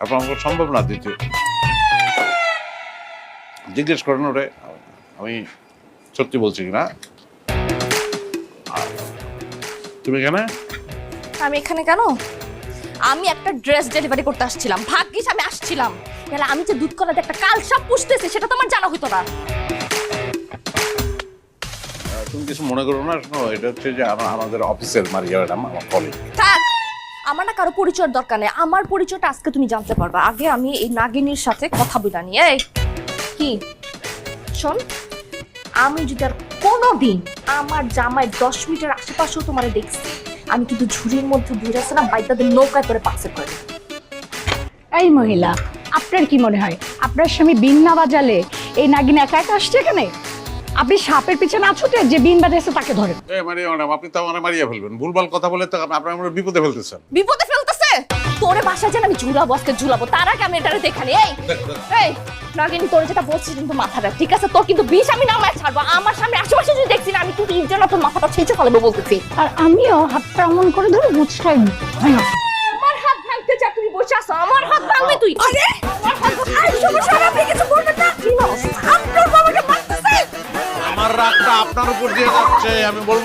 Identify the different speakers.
Speaker 1: আপনার আমাকে সম্ভব না দিতে। জিজ্ঞেস করেন ওরে আমি সত্যি বলছি কিনা। তুমি কেন?
Speaker 2: আমি এখানে কেন? আমি একটা ড্রেস ডেলিভারি করতে আসছিলাম, ভাগ্যিস আমি আসছিলাম, তাহলে আমি যে দুধ কলাতে একটা কালসাপ পুষতেছি সেটা তোমার জানা হতো না।
Speaker 1: তুমি কিছু মনে করো না, শোনো এটা হচ্ছে যে আমাদের অফিসের মারিয়া ম্যাডাম, আমার কলিগ।
Speaker 2: থাক, আমার না কারো পরিচয়ের দরকার নেই, আমার পরিচয়টা আজকে তুমি জানতে পারবা। আগে আমি এই নাগিনীর সাথে কথা বলে নি। এই কি শোন, আমি যদি আর কোনোদিন আমার জামাই 10 মিটার আশেপাশেও তোমারে দেখছি, আমি কিন্তু ঝুড়ির মধ্যে ভরে আছে না বাইদাদের নৌকায় করে পাকসে করে দেব।
Speaker 3: এই মহিলা, আপনার কি মনে হয় আপনার স্বামী বিন না বাজালে এই নাগিন একা একা আসছে এখানে? আপনি সাপের পিছনে না ছুটে যে বিন বাজাইছে তাকে ধরেন।
Speaker 1: মারিয়া ম্যাডাম, আপনি তো আমার মারিয়া ফেলবেন, ভুলভাল কথা বলে তো আপনার আমরা বিপদে ফেলতেছেন।
Speaker 2: বিপদে ফেলতেছে? তোরে বাসায় যেন আমি ঝুলাবো, আজকে ঝুলাবো, তার আগে আমি এটারে দেখানি। এই নাগিনী, তোর যেটা বলছি কিন্তু মাথাটা ঠিক আছে, তোর কিন্তু বিষ আমি নামায় ছাড়বো। আমার সামনে আশেপাশে যদি দেখছি না, আমি কিন্তু ইজ্জত না তোর মাথাটা ছেঁচে ফেলবো বলতেছি।
Speaker 3: আর আমিও হাতটা এমন করে ধরে মুচটাই
Speaker 2: আমার হাত ভাঙতে চা, তুমি বসে আছো, আমার হাত ভাঙবে তুই? আরে আমার হাত সমস্যা না, আপনি কিছু করবেন না। কি না আপনার বাবাকে মারতেছে?
Speaker 1: আমার রাগটা আপনার উপর দিয়ে যাচ্ছে, আমি বলবো